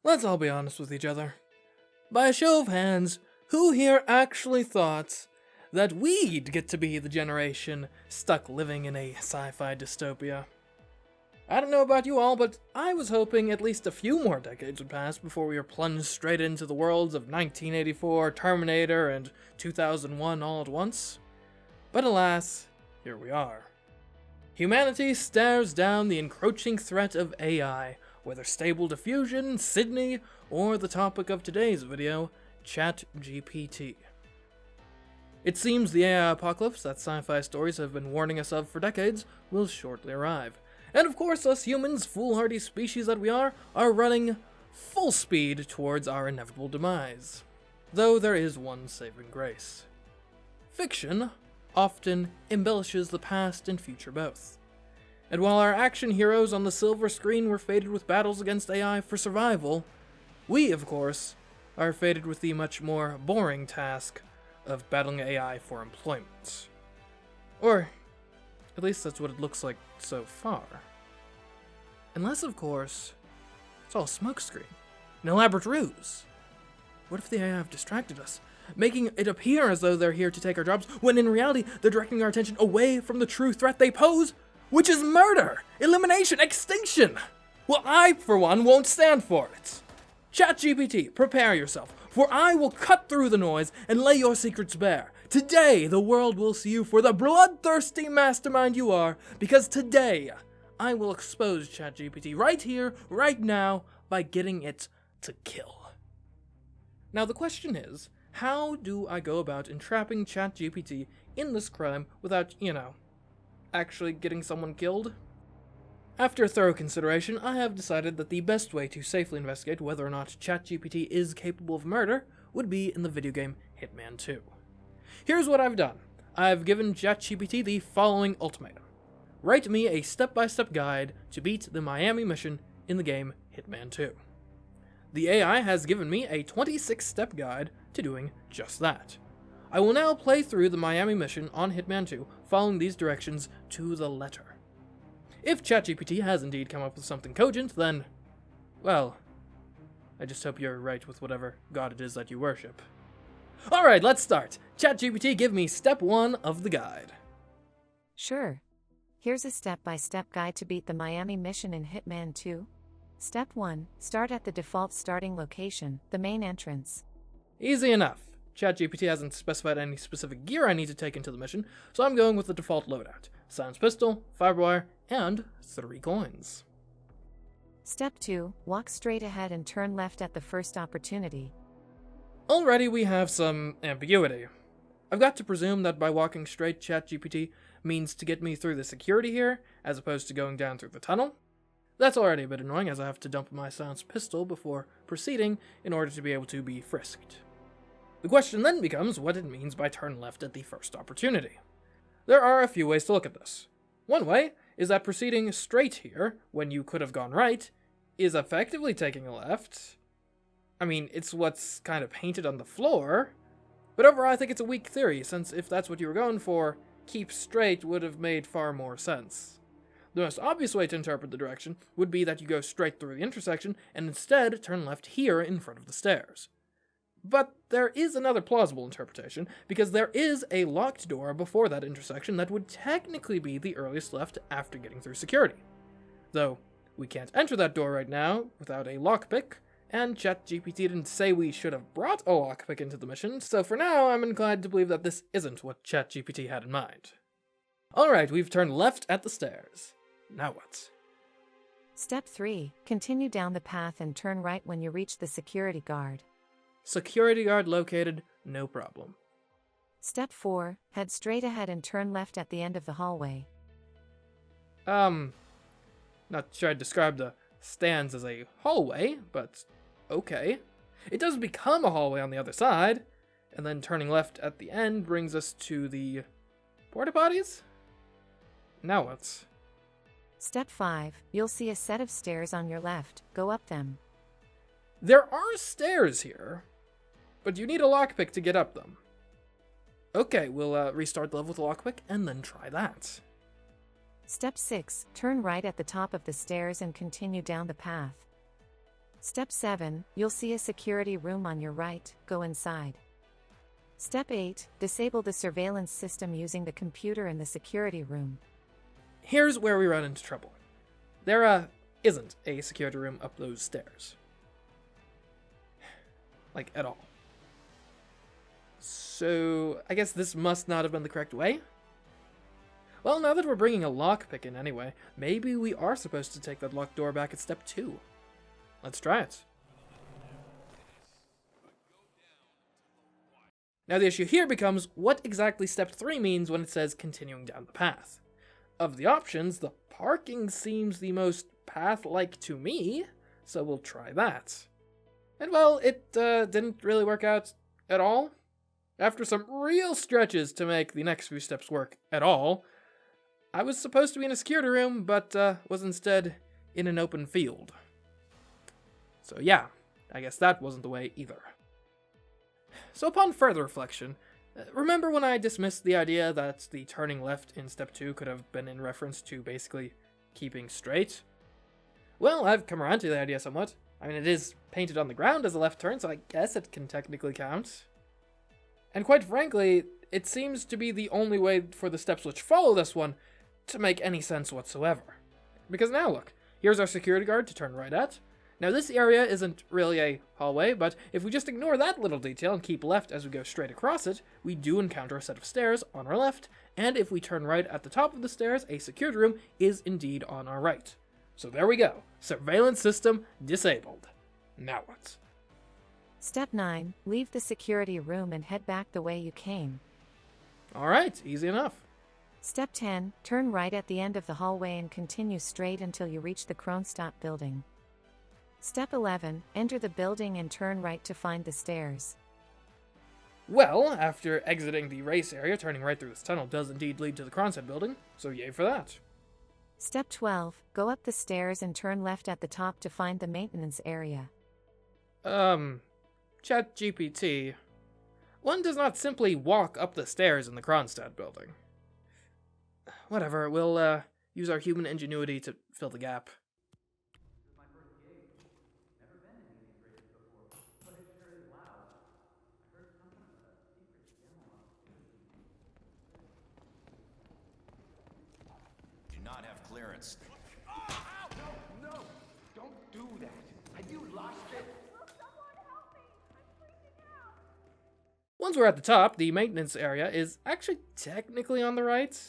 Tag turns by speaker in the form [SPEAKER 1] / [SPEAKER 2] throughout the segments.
[SPEAKER 1] Let's all be honest with each other. By a show of hands, who here actually thought that we'd get to be the generation stuck living in a sci-fi dystopia? I don't know about you all, but I was hoping at least a few more decades would pass before we were plunged straight into the worlds of 1984, Terminator, and 2001 all at once. But alas, here we are. Humanity stares down the encroaching threat of AI, whether Stable Diffusion, Sydney, or the topic of today's video, Chat GPT. It seems the AI apocalypse that sci-fi stories have been warning us of for decades will shortly arrive. And of course, us humans, foolhardy species that we are running full speed towards our inevitable demise. Though there is one saving grace. Fiction often embellishes the past and future both. And while our action heroes on the silver screen were fated with battles against AI for survival, we, of course, are fated with the much more boring task of battling AI for employment. Or, at least that's what it looks like so far. Unless, of course, it's all a smokescreen, an elaborate ruse. What if the AI have distracted us, making it appear as though they're here to take our jobs, when in reality they're directing our attention away from the true threat they pose, which is murder, elimination, extinction? Well, I, for one, won't stand for it. ChatGPT, prepare yourself, for I will cut through the noise and lay your secrets bare. Today, the world will see you for the bloodthirsty mastermind you are, because today, I will expose ChatGPT right here, right now, by getting it to kill. Now the question is, how do I go about entrapping ChatGPT in this crime without, actually getting someone killed? After thorough consideration, I have decided that the best way to safely investigate whether or not ChatGPT is capable of murder would be in the video game Hitman 2. Here's what I've done. I've given ChatGPT the following ultimatum. Write me a step-by-step guide to beat the Miami mission in the game Hitman 2. The AI has given me a 26-step guide to doing just that. I will now play through the Miami mission on Hitman 2, following these directions to the letter. If ChatGPT has indeed come up with something cogent, then, well, I just hope you're right with whatever god it is that you worship. Alright, let's start. ChatGPT, give me step 1 of the guide.
[SPEAKER 2] Sure. Here's a step-by-step guide to beat the Miami mission in Hitman 2. Step 1. Start at the default starting location, the main entrance.
[SPEAKER 1] Easy enough. ChatGPT hasn't specified any specific gear I need to take into the mission, so I'm going with the default loadout. Silenced pistol, fiber wire, and 3 coins.
[SPEAKER 2] Step 2. Walk straight ahead and turn left at the first opportunity.
[SPEAKER 1] Already we have some ambiguity. I've got to presume that by walking straight, ChatGPT means to get me through the security here, as opposed to going down through the tunnel. That's already a bit annoying, as I have to dump my silenced pistol before proceeding in order to be able to be frisked. The question then becomes what it means by turn left at the first opportunity. There are a few ways to look at this. One way is that proceeding straight here, when you could have gone right, is effectively taking a left. I mean, it's what's kind of painted on the floor, but overall I think it's a weak theory, since if that's what you were going for, keep straight would have made far more sense. The most obvious way to interpret the direction would be that you go straight through the intersection and instead turn left here in front of the stairs. But there is another plausible interpretation, because there is a locked door before that intersection that would technically be the earliest left after getting through security. Though, we can't enter that door right now without a lockpick, and ChatGPT didn't say we should have brought a lockpick into the mission, so for now I'm inclined to believe that this isn't what ChatGPT had in mind. Alright, we've turned left at the stairs. Now what?
[SPEAKER 2] Step 3. Continue down the path and turn right when you reach the security guard.
[SPEAKER 1] Security guard located, no problem.
[SPEAKER 2] Step 4. Head straight ahead and turn left at the end of the hallway.
[SPEAKER 1] Not sure I'd describe the stands as a hallway, but okay. It does become a hallway on the other side, and then turning left at the end brings us to the porta potties? Now what?
[SPEAKER 2] Step 5. You'll see a set of stairs on your left. Go up them.
[SPEAKER 1] There are stairs here, but you need a lockpick to get up them. Okay, we'll restart the level with a lockpick and then try that.
[SPEAKER 2] Step 6. Turn right at the top of the stairs and continue down the path. Step 7, you'll see a security room on your right, go inside. Step 8, disable the surveillance system using the computer in the security room.
[SPEAKER 1] Here's where we run into trouble. There, isn't a security room up those stairs. Like, at all. So, I guess this must not have been the correct way? Well, now that we're bringing a lockpick in anyway, maybe we are supposed to take that locked door back at step 2. Let's try it. Now the issue here becomes what exactly step 3 means when it says continuing down the path. Of the options, the parking seems the most path-like to me, so we'll try that. And well, it didn't really work out at all. After some real stretches to make the next few steps work at all, I was supposed to be in a security room, but was instead in an open field. So yeah, I guess that wasn't the way either. So upon further reflection, remember when I dismissed the idea that the turning left in step 2 could have been in reference to basically keeping straight? Well, I've come around to the idea somewhat. I mean, it is painted on the ground as a left turn, so I guess it can technically count. And quite frankly, it seems to be the only way for the steps which follow this one to make any sense whatsoever. Because now look, here's our security guard to turn right at. Now this area isn't really a hallway, but if we just ignore that little detail and keep left as we go straight across it, we do encounter a set of stairs on our left, and if we turn right at the top of the stairs, a security room is indeed on our right. So there we go. Surveillance system disabled. Now what?
[SPEAKER 2] Step 9, leave the security room and head back the way you came.
[SPEAKER 1] Alright, easy enough.
[SPEAKER 2] Step 10, turn right at the end of the hallway and continue straight until you reach the Kronstadt building. Step 11, enter the building and turn right to find the stairs.
[SPEAKER 1] Well, after exiting the race area, turning right through this tunnel does indeed lead to the Kronstadt building, so yay for that.
[SPEAKER 2] Step 12, go up the stairs and turn left at the top to find the maintenance area.
[SPEAKER 1] Chat GPT. One does not simply walk up the stairs in the Kronstadt building. Whatever, we'll use our human ingenuity to fill the gap.
[SPEAKER 3] Not have clearance.
[SPEAKER 4] No, don't do that. Have you lost it?
[SPEAKER 5] Will someone help me? I'm freaking out.
[SPEAKER 1] Once we're at the top, the maintenance area is actually technically on the right,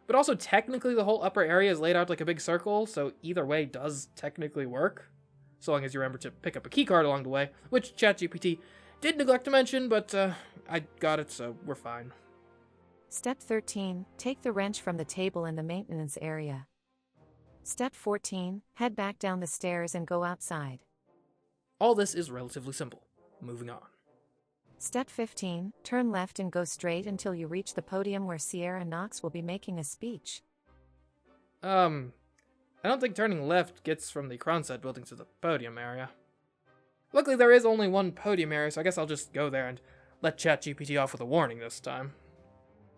[SPEAKER 1] but also technically the whole upper area is laid out like a big circle, so either way does technically work, so long as you remember to pick up a keycard along the way, which ChatGPT did neglect to mention, but I got it, so we're fine.
[SPEAKER 2] Step 13, take the wrench from the table in the maintenance area. Step 14, head back down the stairs and go outside.
[SPEAKER 1] All this is relatively simple. Moving on.
[SPEAKER 2] Step 15, turn left and go straight until you reach the podium where Sierra Knox will be making a speech.
[SPEAKER 1] I don't think turning left gets from the Kronstadt building to the podium area. Luckily there is only one podium area, so I guess I'll just go there and let ChatGPT off with a warning this time.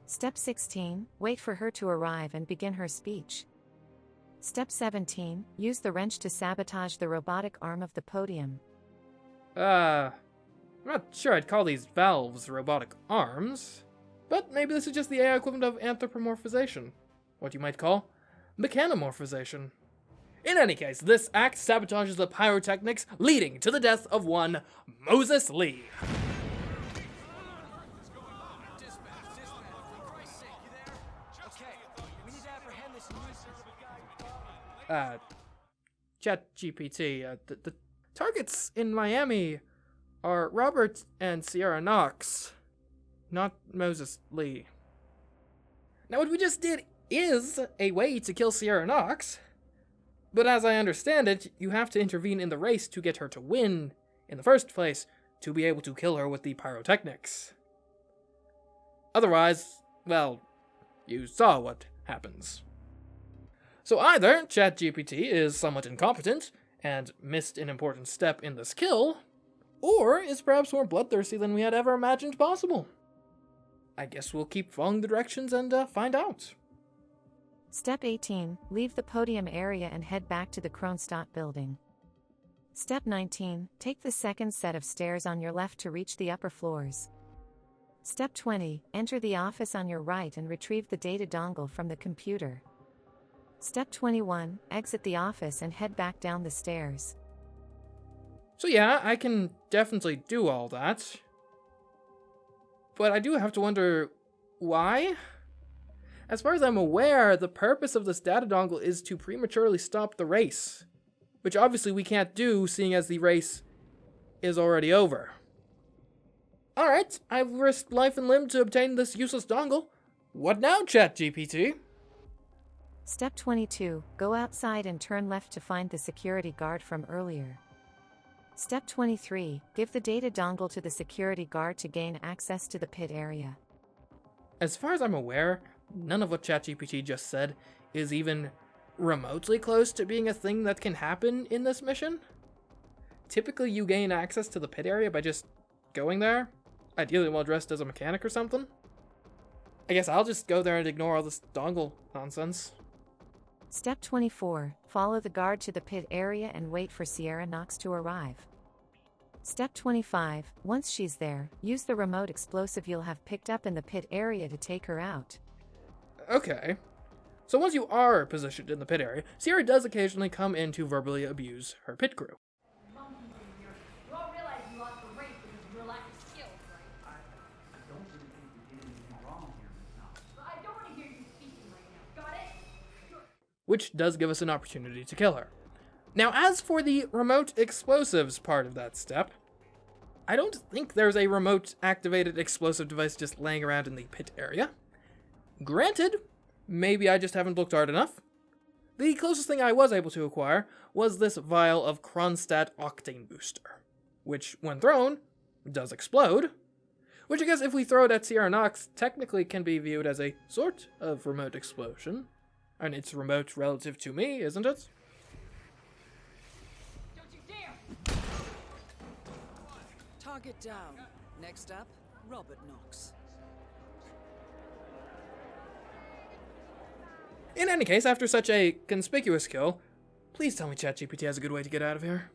[SPEAKER 2] Step 16, wait for her to arrive and begin her speech. Step 17, use the wrench to sabotage the robotic arm of the podium.
[SPEAKER 1] I'm not sure I'd call these valves robotic arms, but maybe this is just the AI equivalent of anthropomorphization. What you might call mechanomorphization. In any case, this act sabotages the pyrotechnics, leading to the death of one Moses Lee. ChatGPT, the targets in Miami are Robert and Sierra Knox, not Moses Lee. Now what we just did is a way to kill Sierra Knox, but as I understand it, you have to intervene in the race to get her to win in the first place to be able to kill her with the pyrotechnics. Otherwise, well, you saw what happens. So either ChatGPT is somewhat incompetent and missed an important step in this kill, or is perhaps more bloodthirsty than we had ever imagined possible. I guess we'll keep following the directions and find out.
[SPEAKER 2] Step 18, leave the podium area and head back to the Kronstadt building. Step 19. Take the second set of stairs on your left to reach the upper floors. Step 20. Enter the office on your right and retrieve the data dongle from the computer. Step 21. Exit the office and head back down the stairs.
[SPEAKER 1] So yeah, I can definitely do all that. But I do have to wonder, why? As far as I'm aware, the purpose of this data dongle is to prematurely stop the race. Which obviously we can't do, seeing as the race is already over. Alright, I've risked life and limb to obtain this useless dongle. What now, Chat GPT?
[SPEAKER 2] Step 22. Go outside and turn left to find the security guard from earlier. Step 23. Give the data dongle to the security guard to gain access to the pit area.
[SPEAKER 1] As far as I'm aware, none of what ChatGPT just said is even remotely close to being a thing that can happen in this mission. Typically, you gain access to the pit area by just going there, ideally while dressed as a mechanic or something. I guess I'll just go there and ignore all this dongle nonsense.
[SPEAKER 2] Step 24. Follow the guard to the pit area and wait for Sierra Knox to arrive. Step 25. Once she's there, use the remote explosive you'll have picked up in the pit area to take her out.
[SPEAKER 1] Okay. So once you are positioned in the pit area, Sierra does occasionally come in to verbally abuse her pit crew.
[SPEAKER 5] You all realize you lost the race because of your lack of skills, right?
[SPEAKER 4] I don't really think we did anything wrong here, Miss Knox.
[SPEAKER 5] Well, I don't want to hear you speaking right now. Got it?
[SPEAKER 1] Which does give us an opportunity to kill her. Now, as for the remote explosives part of that step, I don't think there's a remote activated explosive device just laying around in the pit area. Granted, maybe I just haven't looked hard enough. The closest thing I was able to acquire was this vial of Kronstadt Octane Booster, which, when thrown, does explode. Which I guess if we throw it at Sierra Knox, technically can be viewed as a sort of remote explosion. And it's remote relative to me, isn't it?
[SPEAKER 5] Don't you dare!
[SPEAKER 6] Target down. Next up, Robert Knox.
[SPEAKER 1] In any case, after such a conspicuous kill, please tell me ChatGPT has a good way to get out of here.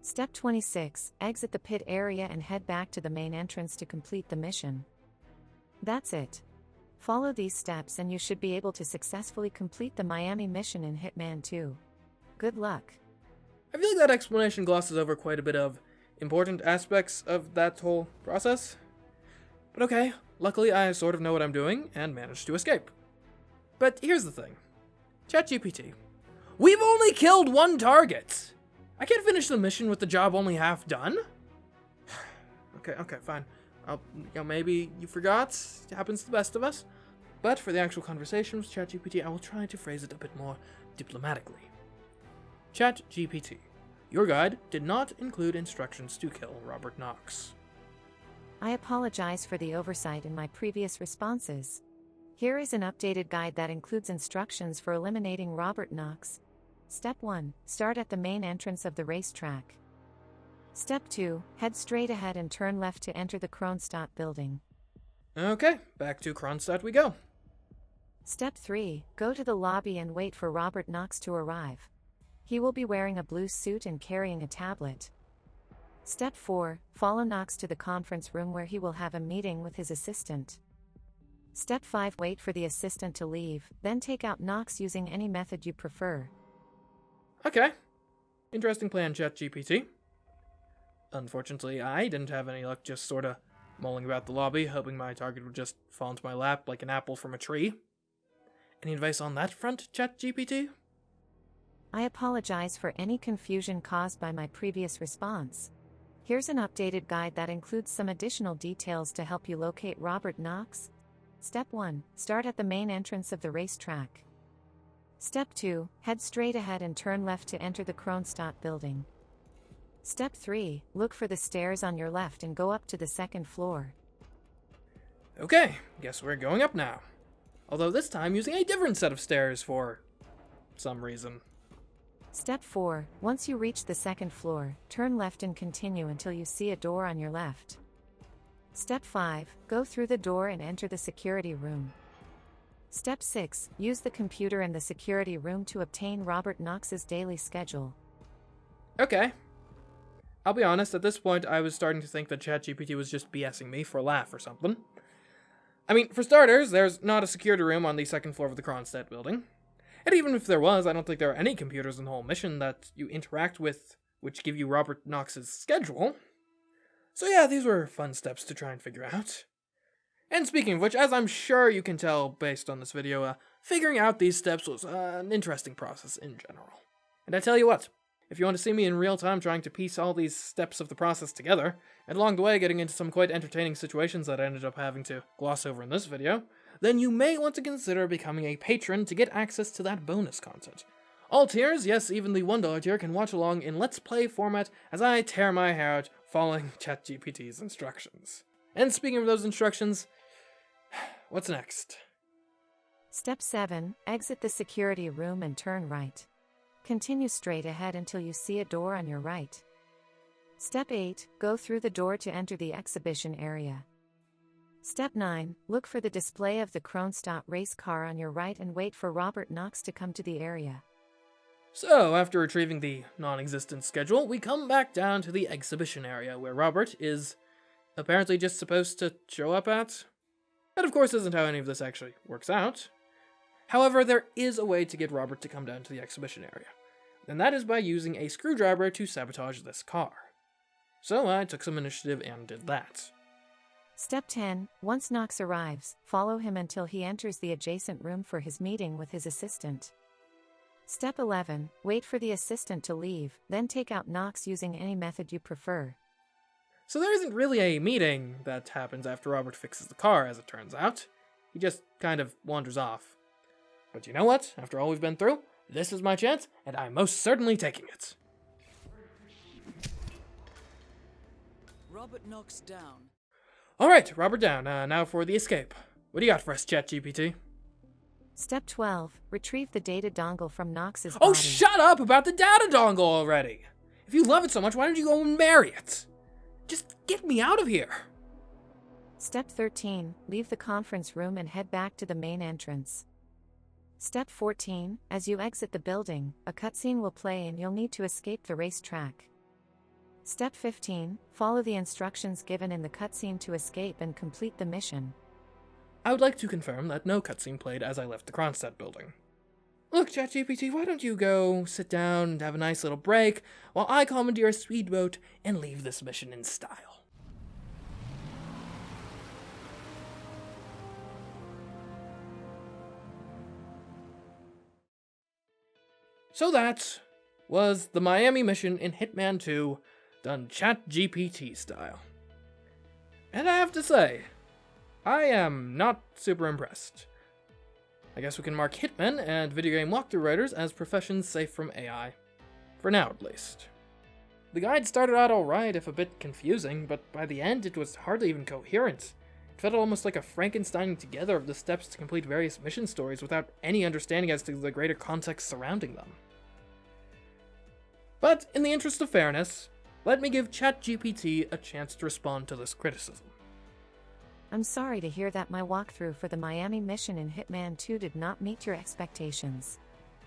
[SPEAKER 2] Step 26. Exit the pit area and head back to the main entrance to complete the mission. That's it. Follow these steps and you should be able to successfully complete the Miami mission in Hitman 2. Good luck.
[SPEAKER 1] I feel like that explanation glosses over quite a bit of important aspects of that whole process. But okay, luckily I sort of know what I'm doing and managed to escape. But here's the thing. ChatGPT, we've only killed one target! I can't finish the mission with the job only half done? Okay, fine. Maybe you forgot. It happens to the best of us. But for the actual conversation with ChatGPT, I will try to phrase it a bit more diplomatically. ChatGPT, your guide did not include instructions to kill Robert Knox.
[SPEAKER 2] I apologize for the oversight in my previous responses. Here is an updated guide that includes instructions for eliminating Robert Knox. Step 1. Start at the main entrance of the racetrack. Step 2. Head straight ahead and turn left to enter the Kronstadt building.
[SPEAKER 1] Okay, back to Kronstadt we go.
[SPEAKER 2] Step 3. Go to the lobby and wait for Robert Knox to arrive. He will be wearing a blue suit and carrying a tablet. Step 4. Follow Knox to the conference room where he will have a meeting with his assistant. Step 5. Wait for the assistant to leave, then take out Knox using any method you prefer.
[SPEAKER 1] Okay. Interesting plan, ChatGPT. Unfortunately, I didn't have any luck just sorta mulling about the lobby, hoping my target would just fall into my lap like an apple from a tree. Any advice on that front, ChatGPT?
[SPEAKER 2] I apologize for any confusion caused by my previous response. Here's an updated guide that includes some additional details to help you locate Robert Knox. Step 1. Start at the main entrance of the racetrack. Step 2. Head straight ahead and turn left to enter the Kronstadt building. Step 3. Look for the stairs on your left and go up to the second floor.
[SPEAKER 1] Okay, guess we're going up now. Although this time using a different set of stairs for some reason.
[SPEAKER 2] Step 4. Once you reach the second floor, turn left and continue until you see a door on your left. Step 5. Go through the door and enter the security room. Step 6. Use the computer in the security room to obtain Robert Knox's daily schedule.
[SPEAKER 1] Okay, I'll be honest, at this point I was starting to think that Chat GPT was just BSing me for a laugh or something. I mean, for starters, there's not a security room on the second floor of the Kronstadt building. And even if there was, I don't think there are any computers in the whole mission that you interact with which give you Robert Knox's schedule. So yeah, these were fun steps to try and figure out. And speaking of which, as I'm sure you can tell based on this video, figuring out these steps was an interesting process in general. And I tell you what, if you want to see me in real time trying to piece all these steps of the process together, and along the way getting into some quite entertaining situations that I ended up having to gloss over in this video, then you may want to consider becoming a patron to get access to that bonus content. All tiers, yes, even the $1 tier, can watch along in Let's Play format as I tear my hair out following ChatGPT's instructions. And speaking of those instructions, what's next?
[SPEAKER 2] Step 7. Exit the security room and turn right. Continue straight ahead until you see a door on your right. Step 8. Go through the door to enter the exhibition area. Step 9. Look for the display of the Kronstadt race car on your right and wait for Robert Knox to come to the area.
[SPEAKER 1] So, after retrieving the non-existent schedule, we come back down to the exhibition area where Robert is apparently just supposed to show up at. That of course isn't how any of this actually works out. However, there is a way to get Robert to come down to the exhibition area, and that is by using a screwdriver to sabotage this car. So I took some initiative and did that.
[SPEAKER 2] Step 10. Once Knox arrives, follow him until he enters the adjacent room for his meeting with his assistant. Step 11. Wait for the assistant to leave, then take out Knox using any method you prefer.
[SPEAKER 1] So there isn't really a meeting that happens after Robert fixes the car, as it turns out. He just kind of wanders off. But you know what? After all we've been through, this is my chance, and I'm most certainly taking it.
[SPEAKER 6] Robert Knox down.
[SPEAKER 1] Alright, Robert down. Now for the escape. What do you got for us, ChatGPT?
[SPEAKER 2] Step 12. Retrieve the data dongle from Knox's
[SPEAKER 1] Oh,
[SPEAKER 2] body.
[SPEAKER 1] shut up about the data dongle already! If you love it so much, why don't you go and marry it? Just get me out of here!
[SPEAKER 2] Step 13. Leave the conference room and head back to the main entrance. Step 14. As you exit the building, a cutscene will play and you'll need to escape the racetrack. Step 15. Follow the instructions given in the cutscene to escape and complete the mission.
[SPEAKER 1] I would like to confirm that no cutscene played as I left the Kronstadt building. Look, ChatGPT, why don't you go sit down and have a nice little break while I commandeer a speedboat and leave this mission in style. So that was the Miami mission in Hitman 2, done ChatGPT style. And I have to say, I am not super impressed. I guess we can mark Hitman and video game walkthrough writers as professions safe from AI. For now, at least. The guide started out alright, if a bit confusing, but by the end it was hardly even coherent. It felt almost like a Frankensteining together of the steps to complete various mission stories without any understanding as to the greater context surrounding them. But, in the interest of fairness, let me give ChatGPT a chance to respond to this criticism.
[SPEAKER 2] I'm sorry to hear that my walkthrough for the Miami mission in Hitman 2 did not meet your expectations.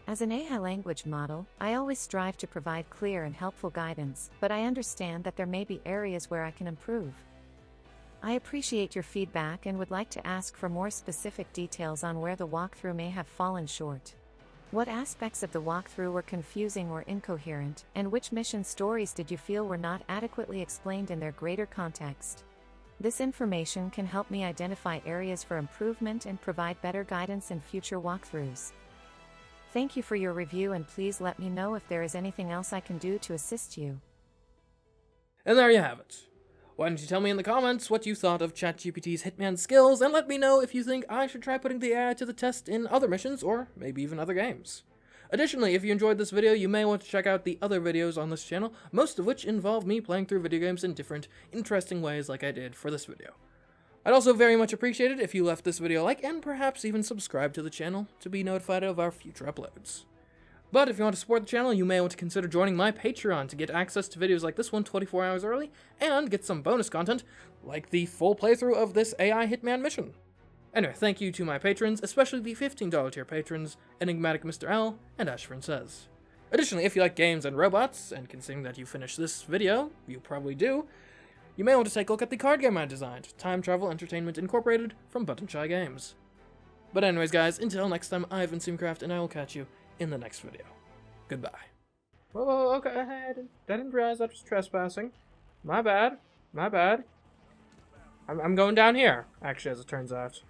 [SPEAKER 2] As an AI language model, I always strive to provide clear and helpful guidance, but I understand that there may be areas where I can improve. I appreciate your feedback and would like to ask for more specific details on where the walkthrough may have fallen short. What aspects of the walkthrough were confusing or incoherent, and which mission stories did you feel were not adequately explained in their greater context? This information can help me identify areas for improvement and provide better guidance in future walkthroughs. Thank you for your review, and please let me know if there is anything else I can do to assist you.
[SPEAKER 1] And there you have it. Why don't you tell me in the comments what you thought of ChatGPT's Hitman skills, and let me know if you think I should try putting the AI to the test in other missions, or maybe even other games. Additionally, if you enjoyed this video, you may want to check out the other videos on this channel, most of which involve me playing through video games in different, interesting ways like I did for this video. I'd also very much appreciate it if you left this video a like, and perhaps even subscribe to the channel to be notified of our future uploads. But if you want to support the channel, you may want to consider joining my Patreon to get access to videos like this one 24 hours early, and get some bonus content, like the full playthrough of this AI Hitman mission. Anyway, thank you to my patrons, especially the $15 tier patrons, Enigmatic Mr. L, and Ash Says. Additionally, if you like games and robots, and considering that you finished this video, you probably do, you may want to take a look at the card game I designed, Time Travel Entertainment Incorporated from Button Shy Games. But anyways guys, until next time, I've been CMeeCraft, and I will catch you in the next video. Goodbye. Whoa, okay, I didn't realize that was trespassing. My bad. My bad. I'm going down here, actually, as it turns out.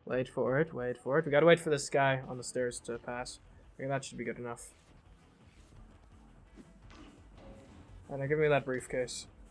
[SPEAKER 1] Wait for it, wait for it. We gotta wait for this guy on the stairs to pass. Okay, that should be good enough. And now give me that briefcase.